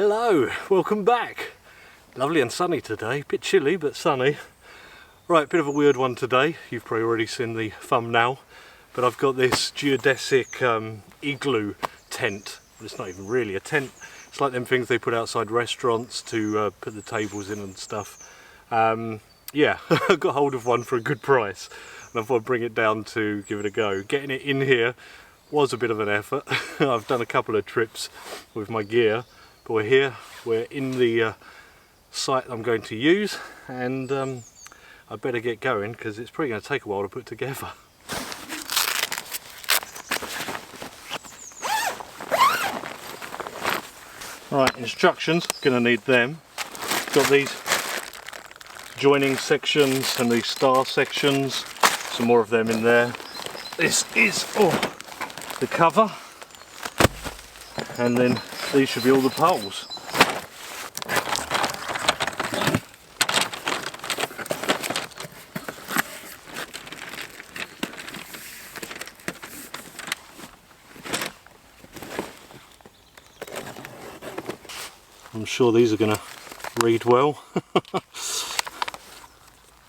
Hello, welcome back. Lovely and sunny today, bit chilly but sunny. Right, bit of a weird one today. You've probably already seen the thumbnail, but I've got this geodesic igloo tent. But it's not even really a tent. It's like them things they put outside restaurants to put the tables in and stuff. Yeah, I got hold of one for a good price and I thought I'd bring it down to give it a go. Getting it in here was a bit of an effort. I've done a couple of trips with my gear, but we're here, we're in the site I'm going to use, and I better get going because it's probably going to take a while to put together. Right, instructions, going to need them. Got these joining sections and these star sections, some more of them in there. This is the cover, and then these should be all the poles. I'm sure these are going to read well.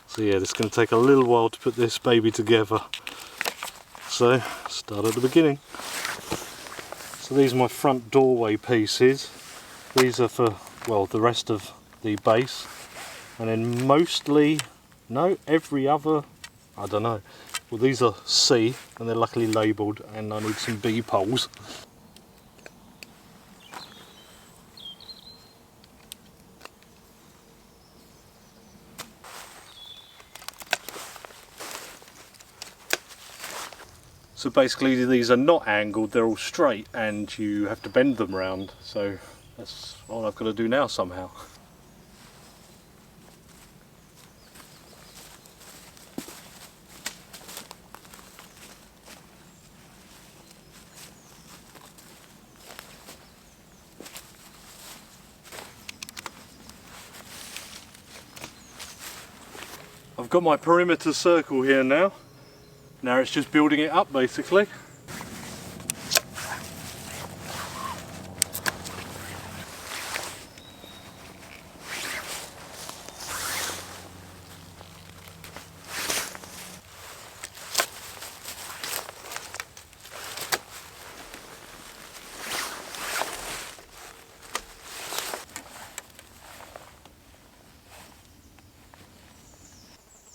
So yeah, it's going to take a little while to put this baby together. So, start at the beginning. So these are my front doorway pieces. These are for, well, the rest of the base. And then mostly, no, every other, I don't know. Well, these are C, and they're luckily labelled, and I need some B poles. So basically these are not angled, they're all straight and you have to bend them round, so that's all I've got to do now somehow. I've got my perimeter circle here now. Now it's just building it up basically.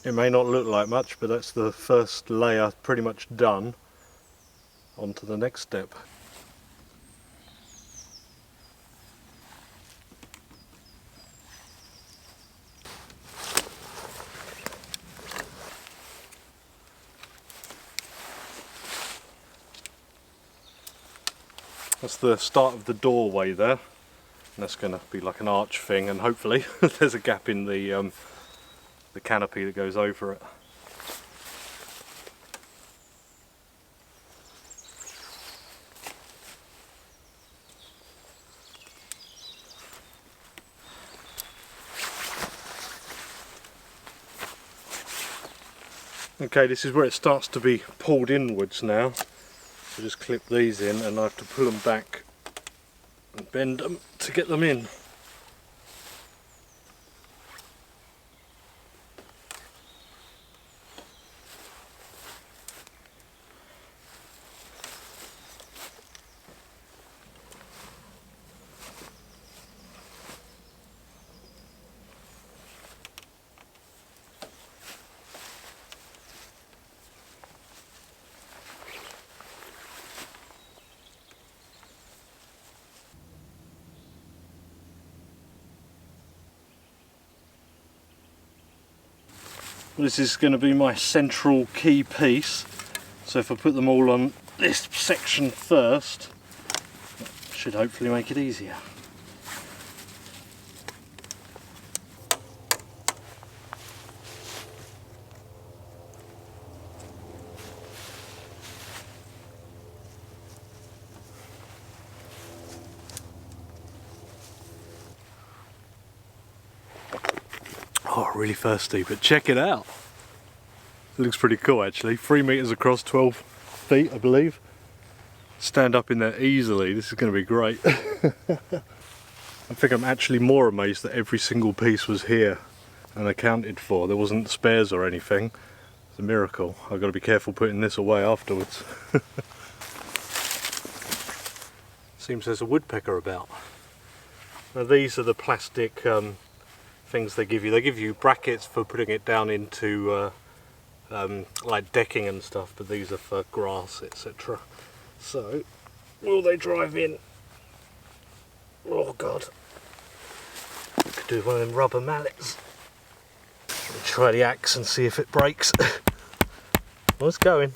It may not look like much, but that's the first layer pretty much done. On to the next step. That's the start of the doorway there. And that's going to be like an arch thing, and hopefully there's a gap in the canopy that goes over it. Okay, this is where it starts to be pulled inwards now. So just clip these in and I have to pull them back and bend them to get them in. This is going to be my central key piece, so if I put them all on this section first, it should hopefully make it easier. Oh, really thirsty, but check it out. It looks pretty cool actually. 3 meters across, 12 feet I believe. Stand up in there easily. This is going to be great. I think I'm actually more amazed that every single piece was here and accounted for. There wasn't spares or anything. It's a miracle. I've got to be careful putting this away afterwards. Seems there's a woodpecker about. Now these are the plastic things they give you. They give you brackets for putting it down into like decking and stuff, but these are for grass, etc. So, will they drive in? Oh god. Could do one of them rubber mallets. Let me try the axe and see if it breaks. Oh, it's going.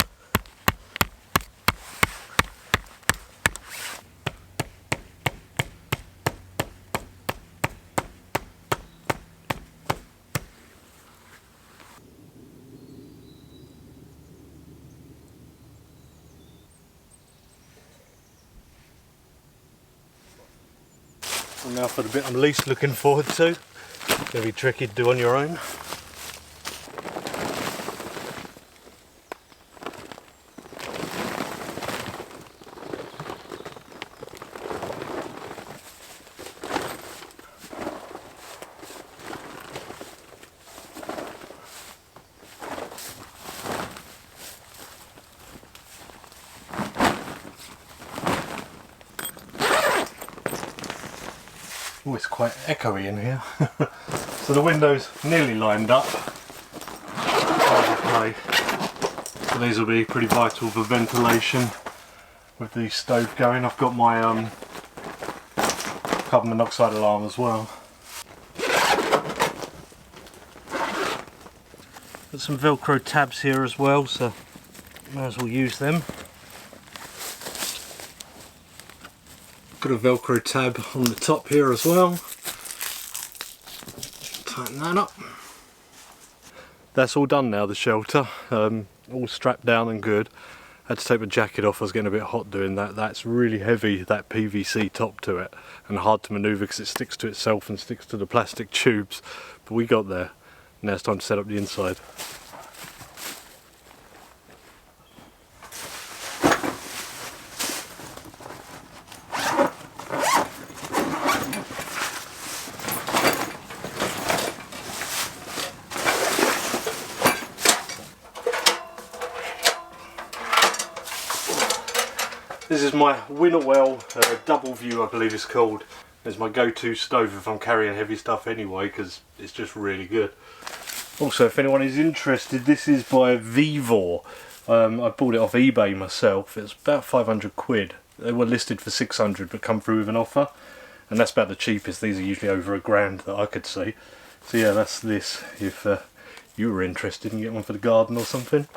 And now for the bit I'm least looking forward to. It's going to be tricky to do on your own. Oh, it's quite echoey in here. So the window's nearly lined up. Okay. So these will be pretty vital for ventilation with the stove going. I've got my carbon monoxide alarm as well. Got some Velcro tabs here as well, so might as well use them. Got a Velcro tab on the top here as well. Tighten that up. That's all done now, the shelter. All strapped down and good. Had to take my jacket off, I was getting a bit hot doing that. That's really heavy, that PVC top to it, and hard to manoeuvre because it sticks to itself and sticks to the plastic tubes. But we got there. Now it's time to set up the inside. This is my Winterwell double view, I believe it's called. It's my go-to stove if I'm carrying heavy stuff anyway, because it's just really good. Also, if anyone is interested, this is by Vivor. I bought it off eBay myself. It's about 500 quid. They were listed for 600 but come through with an offer. And that's about the cheapest. These are usually over £1,000 that I could see. So yeah, that's this if you were interested and get one for the garden or something.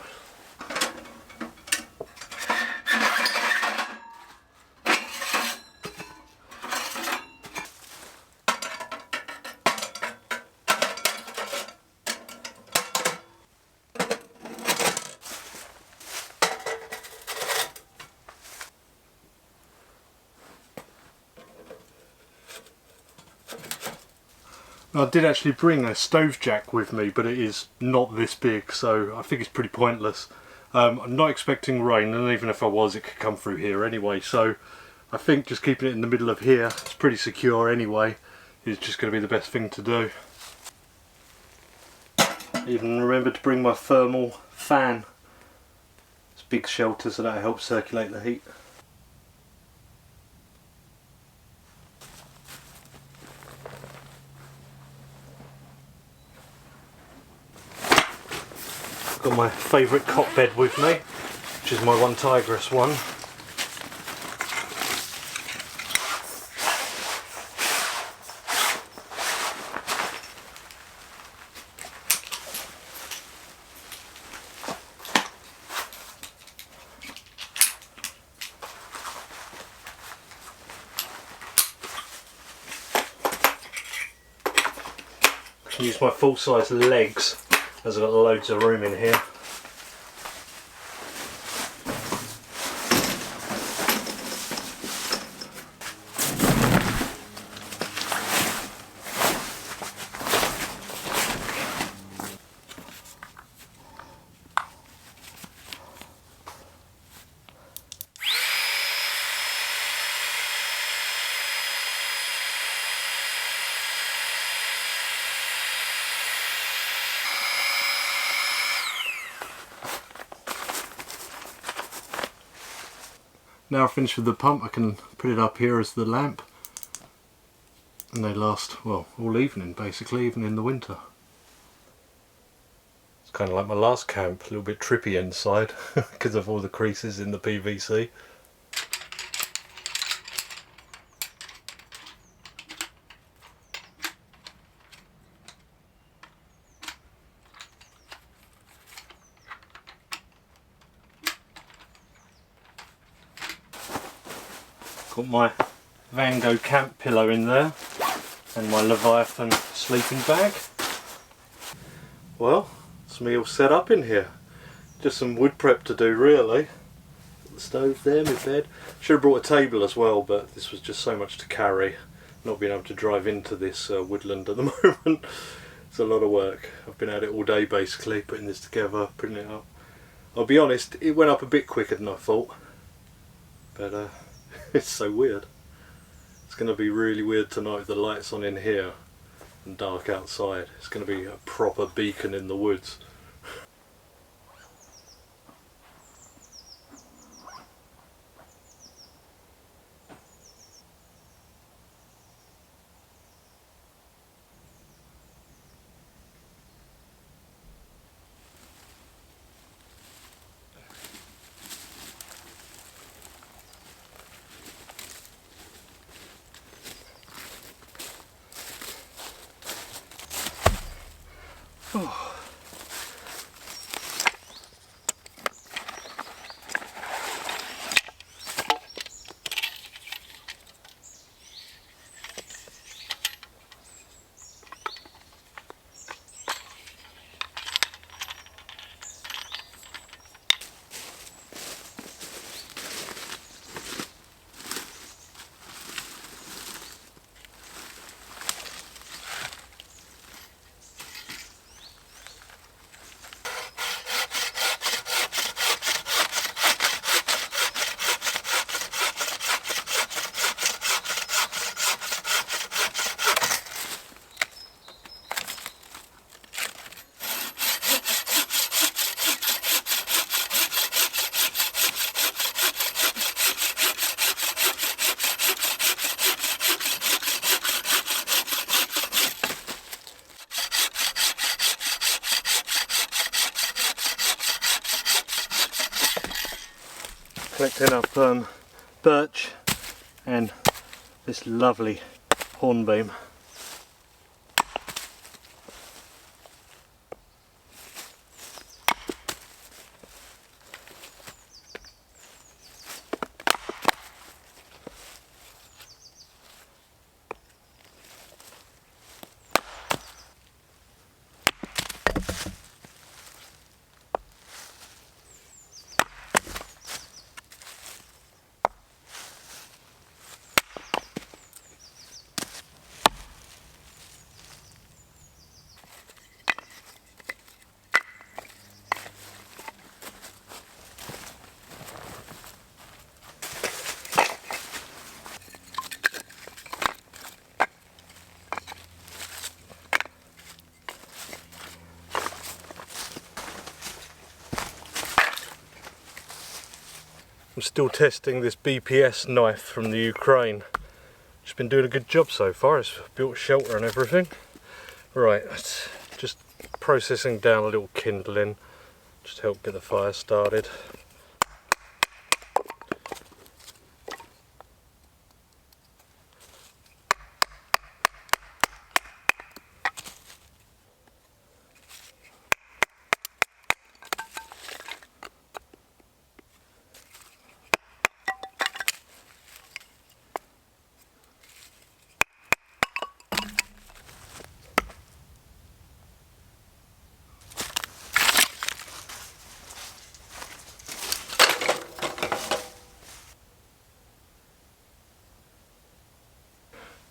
I did actually bring a stove jack with me, but it is not this big, so I think it's pretty pointless. I'm not expecting rain, and even if I was, it could come through here anyway, so I think just keeping it in the middle of here, it's pretty secure anyway, is just going to be the best thing to do. Even remembered to bring my thermal fan. It's a big shelter, so that helps circulate the heat. Got my favourite cot bed with me, which is my one Tigress one. I can use my full-size legs as I've got loads of room in here. now I've finished with the pump, I can put it up here as the lamp, and they last, well, all evening basically, even in the winter. It's kind of like my last camp, a little bit trippy inside because of all the creases in the PVC. Got my Van Gogh camp pillow in there and my Leviathan sleeping bag. Well, it's me all set up in here. Just some wood prep to do really. Got the stove there, my bed. Should have brought a table as well, but this was just so much to carry. Not being able to drive into this woodland at the moment. It's a lot of work. I've been at it all day basically, putting this together, putting it up. I'll be honest, it went up a bit quicker than I thought. But it's so weird. It's going to be really weird tonight with the lights on in here and dark outside. It's going to be a proper beacon in the woods. Oh. Collecting up birch and this lovely hornbeam. I'm still testing this BPS knife from the Ukraine. It's been doing a good job so far. It's built shelter and everything. Right, just processing down a little kindling, just to help get the fire started.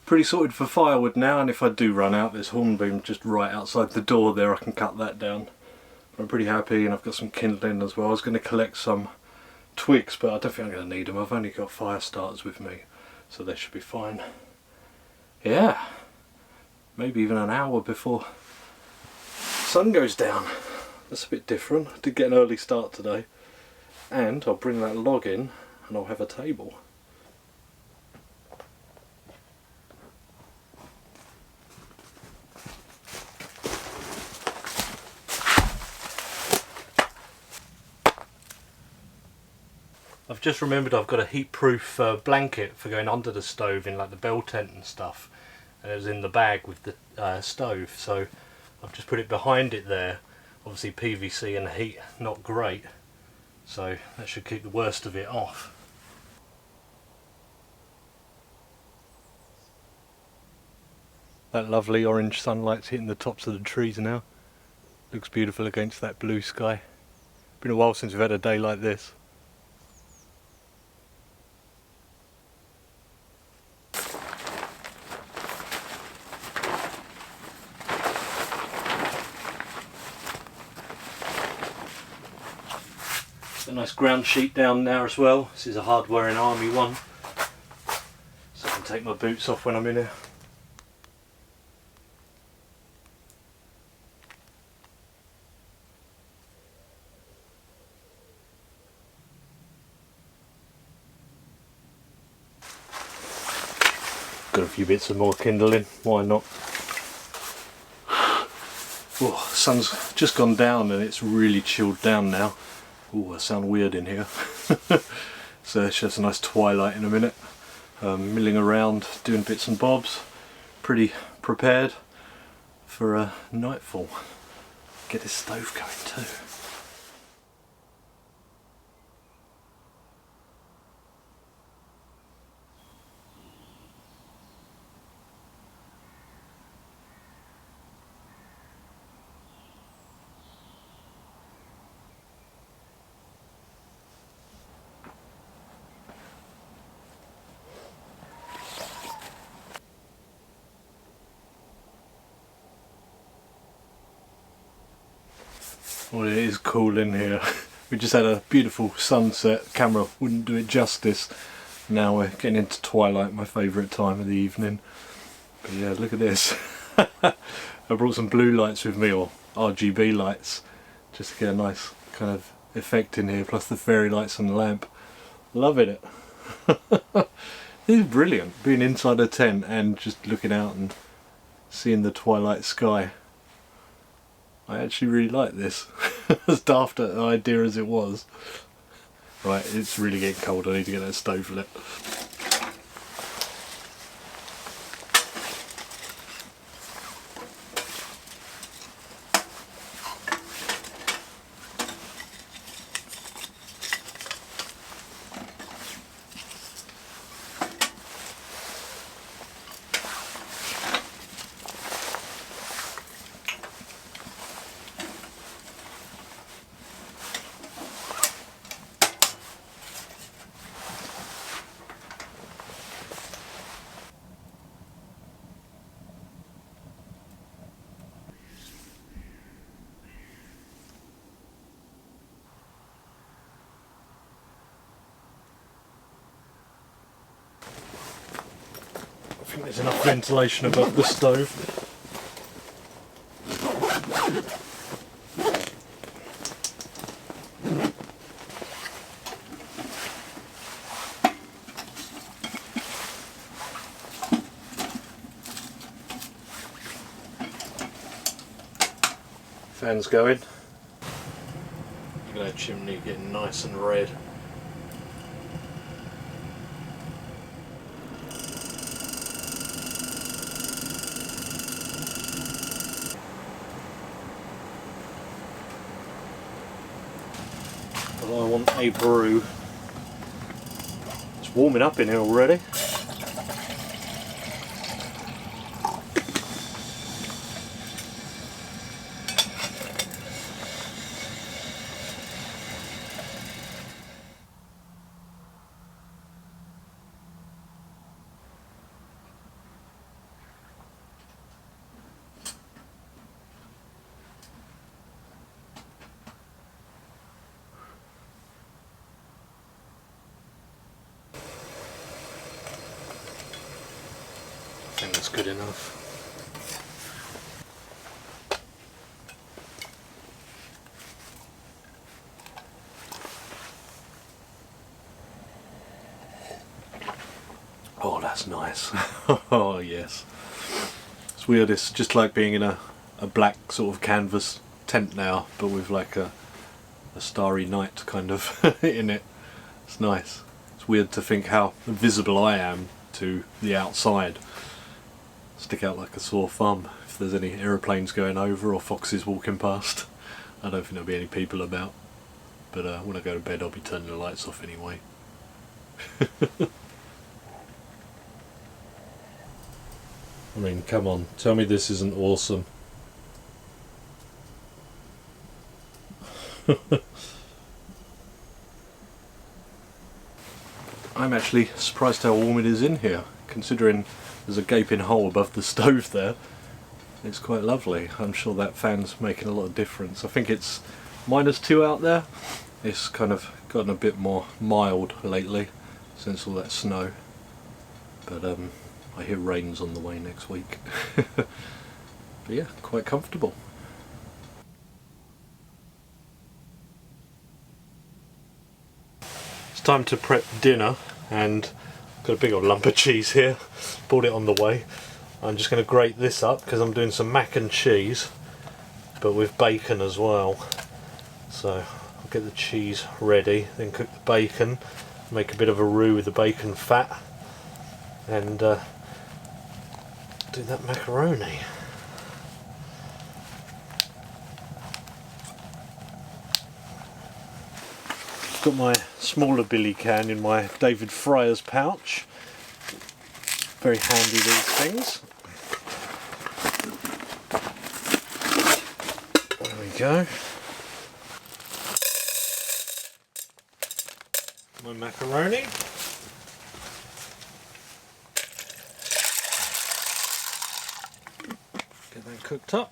Pretty sorted for firewood now, and if I do run out, there's hornbeam just right outside the door there. I can cut that down. I'm pretty happy, and I've got some kindling as well. I was going to collect some twigs, but I don't think I'm going to need them. I've only got fire starters with me, so they should be fine. Yeah, maybe even an hour before sun goes down. That's a bit different. I did get an early start today, and I'll bring that log in and I'll have a table. I've just remembered I've got a heat-proof blanket for going under the stove in like the bell tent and stuff, and it was in the bag with the stove, so I've just put it behind it there. Obviously PVC and heat not great, so that should keep the worst of it off. That lovely orange sunlight's hitting the tops of the trees now. Looks beautiful against that blue sky. Been a while since we've had a day like this. A nice ground sheet down there as well. This is a hard wearing army one, so I can take my boots off when I'm in here. Got a few bits of more kindling, why not? Oh, sun's just gone down and it's really chilled down now. Oh, I sound weird in here. So it's just a nice twilight in a minute. Milling around, doing bits and bobs. Pretty prepared for nightfall. Get this stove going too. Well, it is cool in here. We just had a beautiful sunset. Camera wouldn't do it justice. Now we're getting into twilight, my favourite time of the evening. But yeah, look at this. I brought some blue lights with me, or RGB lights, just to get a nice kind of effect in here, plus the fairy lights on the lamp. Loving it. This is brilliant, being inside a tent and just looking out and seeing the twilight sky. I actually really like this, as daft an idea as it was. Right, it's really getting cold, I need to get that stove lit. I think there's enough ventilation above the stove. Fan's going. Look at that chimney getting nice and red. I want a brew. It's warming up in here already. I think that's good enough. that's nice. Oh yes. It's weird, it's just like being in a black sort of canvas tent now, but with like a starry night kind of in it. It's nice. It's weird to think how visible I am to the outside. Stick out like a sore thumb if there's any aeroplanes going over or foxes walking past. I don't think there'll be any people about, but when I go to bed I'll be turning the lights off anyway. I mean, come on, tell me this isn't awesome. I'm actually surprised how warm it is in here, considering there's a gaping hole above the stove there. It's quite lovely. I'm sure that fan's making a lot of difference. I think it's -2 out there. It's kind of gotten a bit more mild lately since all that snow. But I hear rain's on the way next week. But yeah, quite comfortable. It's time to prep dinner, and I've got a big old lump of cheese here. Bought it on the way. I'm just going to grate this up because I'm doing some mac and cheese, but with bacon as well. So I'll get the cheese ready, then cook the bacon, make a bit of a roux with the bacon fat, and do that macaroni. Got my smaller billy can in my David Fryer's pouch. Very handy, these things. There we go. My macaroni. Get that cooked up.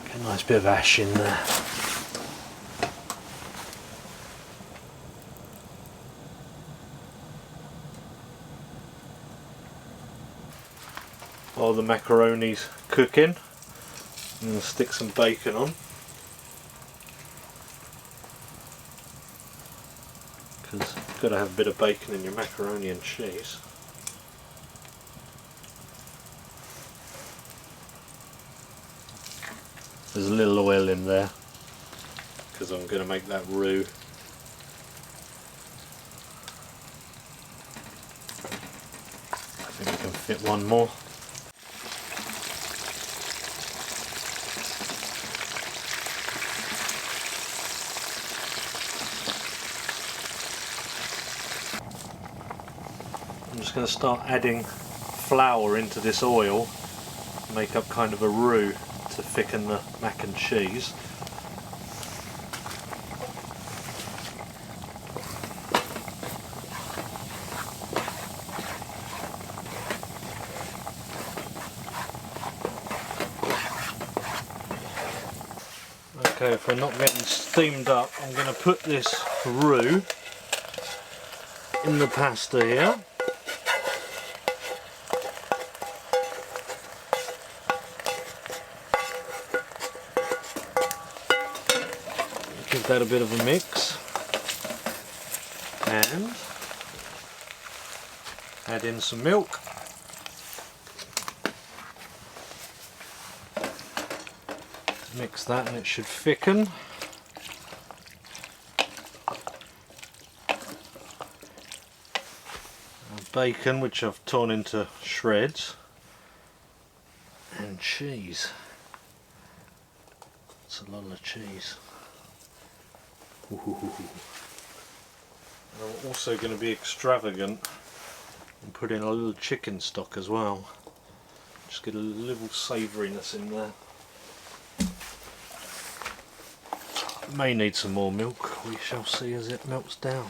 Get a nice bit of ash in there. While the macaroni's cooking, I'm going to stick some bacon on, because you've got to have a bit of bacon in your macaroni and cheese. There's a little oil in there because I'm going to make that roux. I think we can fit one more. I'm just going to start adding flour into this oil, make up kind of a roux to thicken the mac and cheese. Okay, if we're not getting steamed up, I'm going to put this roux in the pasta here. Give that a bit of a mix and add in some milk. Mix that and it should thicken. And bacon, which I've torn into shreds, and cheese. It's a lot of cheese. Ooh. I'm also going to be extravagant and put in a little chicken stock as well. Just get a little savouriness in there. May need some more milk, we shall see as it melts down.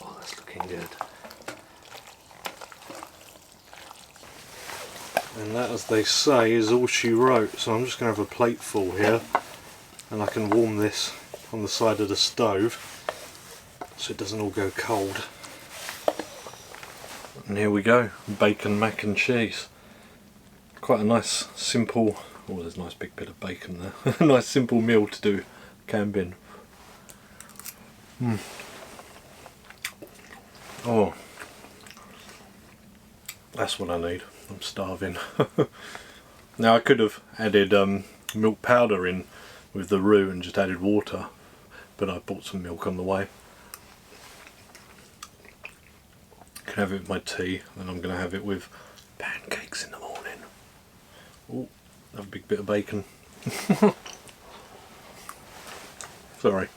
Oh, that's looking good. And that, as they say, is all she wrote. So I'm just going to have a plate full here, and I can warm this on the side of the stove so it doesn't all go cold. And here we go, bacon mac and cheese. Quite a nice simple, oh there's a nice big bit of bacon there. A nice simple meal to do camping. Oh, that's what I need. I'm starving. Now I could have added milk powder in with the roux and just added water, but I bought some milk on the way. Can have it with my tea, and I'm going to have it with pancakes in the morning. Oh, have a big bit of bacon. Sorry.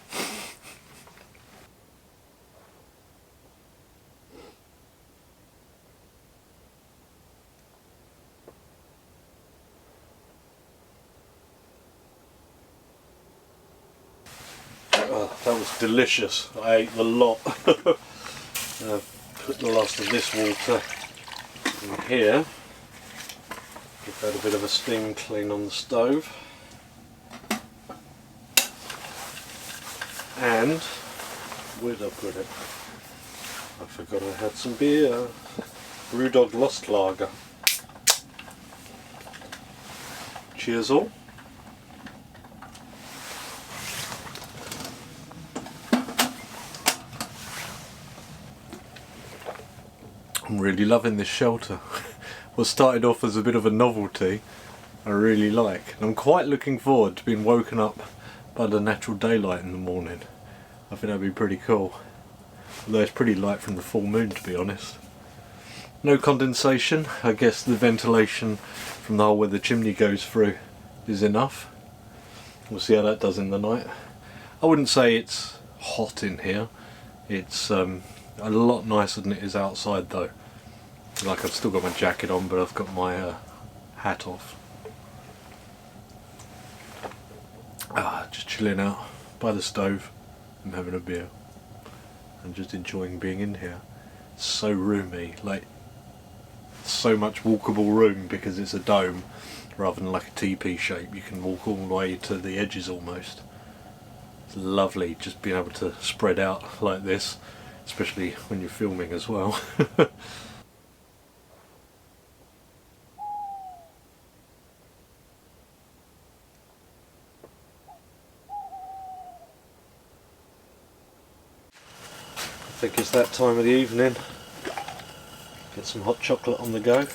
That was delicious. I ate a lot. Put the last of this water in here. Give that a bit of a steam clean on the stove. And where did I put it? I forgot I had some beer. Brewdog Lost Lager. Cheers all. I'm really loving this shelter. What started off as a bit of a novelty, I really like. And I'm quite looking forward to being woken up by the natural daylight in the morning. I think that'd be pretty cool. Although it's pretty light from the full moon, to be honest. No condensation. I guess the ventilation from the hole where the chimney goes through is enough. We'll see how that does in the night. I wouldn't say it's hot in here. It's a lot nicer than it is outside though. Like I've still got my jacket on, but I've got my hat off. Just chilling out by the stove and having a beer and just enjoying being in here. It's so roomy, like so much walkable room because it's a dome rather than like a teepee shape. You can walk all the way to the edges almost. It's lovely just being able to spread out like this, especially when you're filming as well. I think it's that time of the evening. Get some hot chocolate on the go.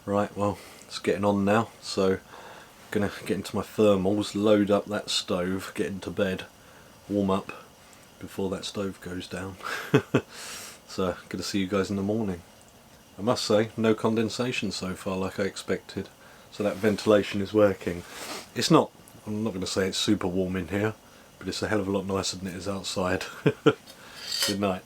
Right, well, it's getting on now, so I'm going to get into my thermals, load up that stove, get into bed, warm up before that stove goes down. So, going to see you guys in the morning. I must say, no condensation so far like I expected, so that ventilation is working. It's not, I'm not going to say it's super warm in here, but it's a hell of a lot nicer than it is outside. Good night.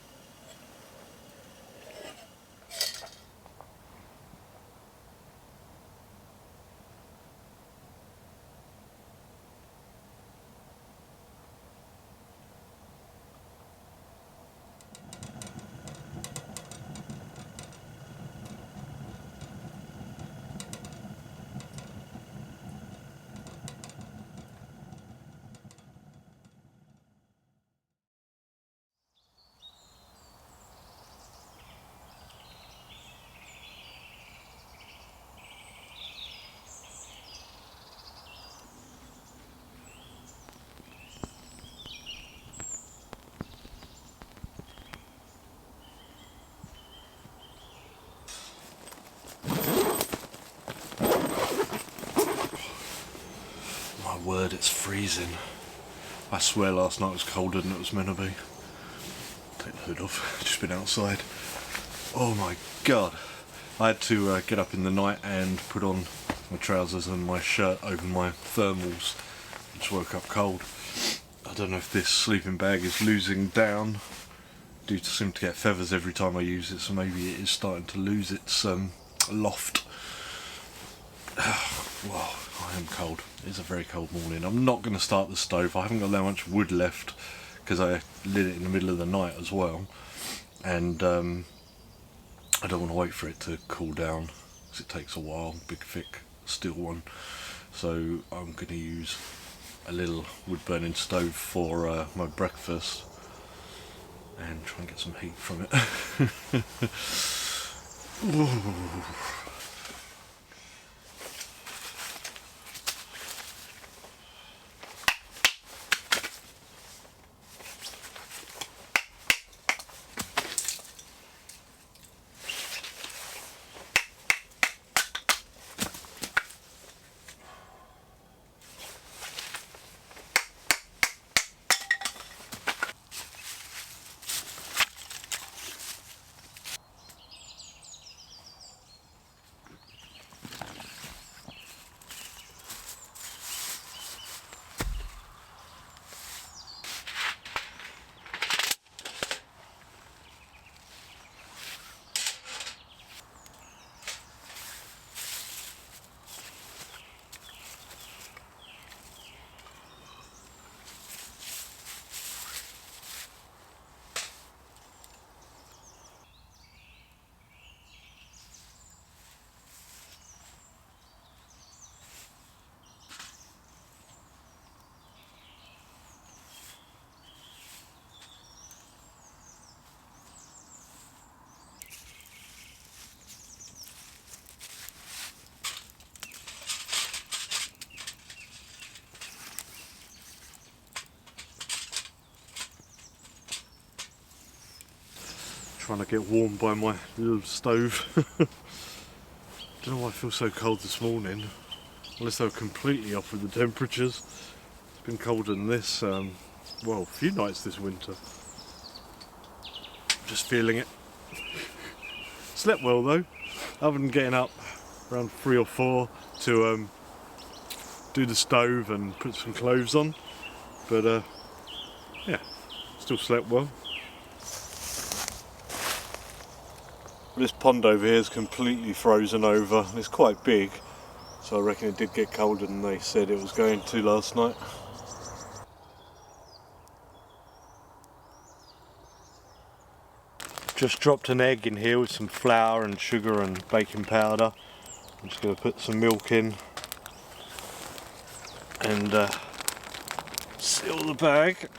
Word, it's freezing. I swear last night was colder than it was meant to be. Take the hood off, just been outside. Oh my god. I had to get up in the night and put on my trousers and my shirt over my thermals. Just woke up cold. I don't know if this sleeping bag is losing down due to seem to get feathers every time I use it, so maybe it is starting to lose its loft. Well, I am cold. It's a very cold morning. I'm not going to start the stove. I haven't got that much wood left because I lit it in the middle of the night as well, and I don't want to wait for it to cool down because it takes a while. Big thick steel one. So I'm going to use a little wood burning stove for my breakfast and try and get some heat from it. Trying to get warm by my little stove. Don't know why I feel so cold this morning, unless they were completely off with the temperatures. It's been colder than this, well, a few nights this winter. Just feeling it. Slept well though, other than getting up around 3 or 4 to do the stove and put some clothes on, but yeah, still slept well. This pond over here is completely frozen over. It's quite big, so I reckon it did get colder than they said it was going to last night. Just dropped an egg in here with some flour and sugar and baking powder. I'm just going to put some milk in and seal the bag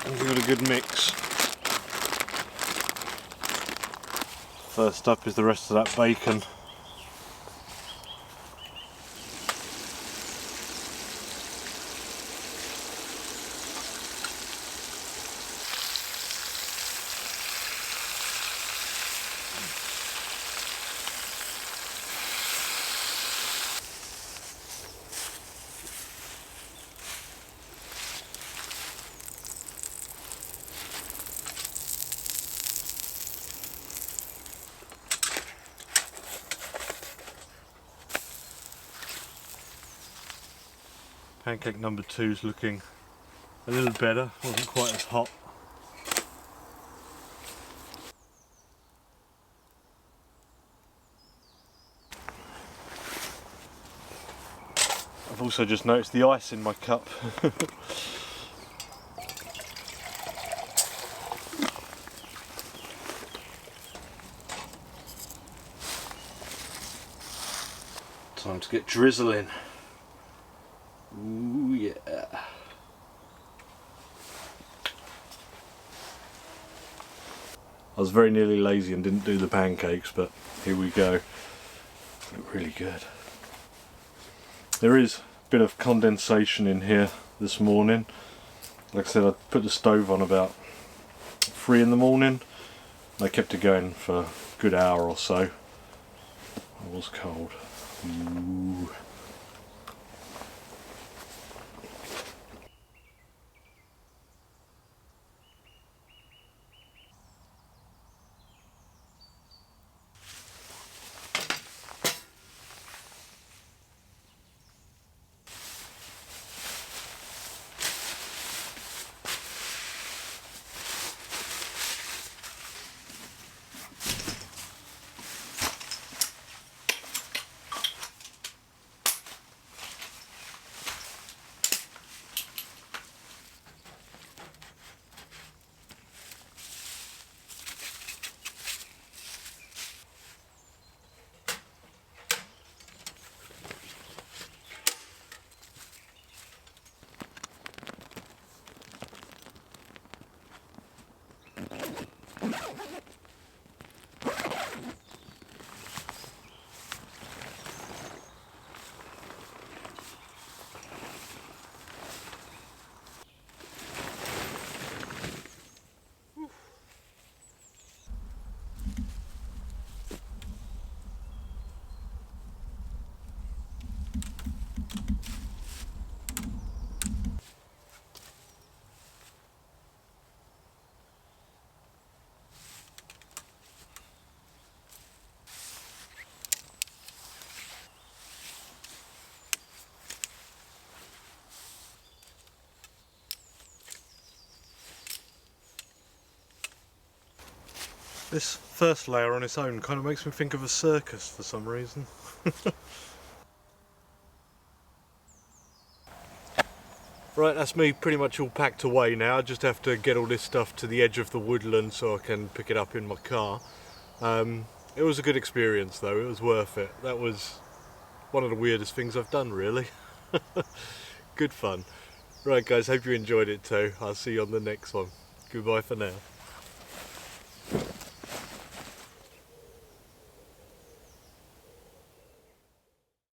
and give it a good mix. First up is the rest of that bacon. Pancake number 2 is looking a little better, wasn't quite as hot. I've also just noticed the ice in my cup. Time to get drizzling. Ooh yeah. I was very nearly lazy and didn't do the pancakes, but here we go. Look really good. There is a bit of condensation in here this morning. Like I said, I put the stove on about 3 in the morning. I kept it going for a good hour or so. It was cold. Ooh. This first layer on its own kind of makes me think of a circus for some reason. Right, that's me pretty much all packed away now. I just have to get all this stuff to the edge of the woodland so I can pick it up in my car. It was a good experience though, it was worth it. That was one of the weirdest things I've done really. Good fun. Right guys, hope you enjoyed it too. I'll see you on the next one. Goodbye for now.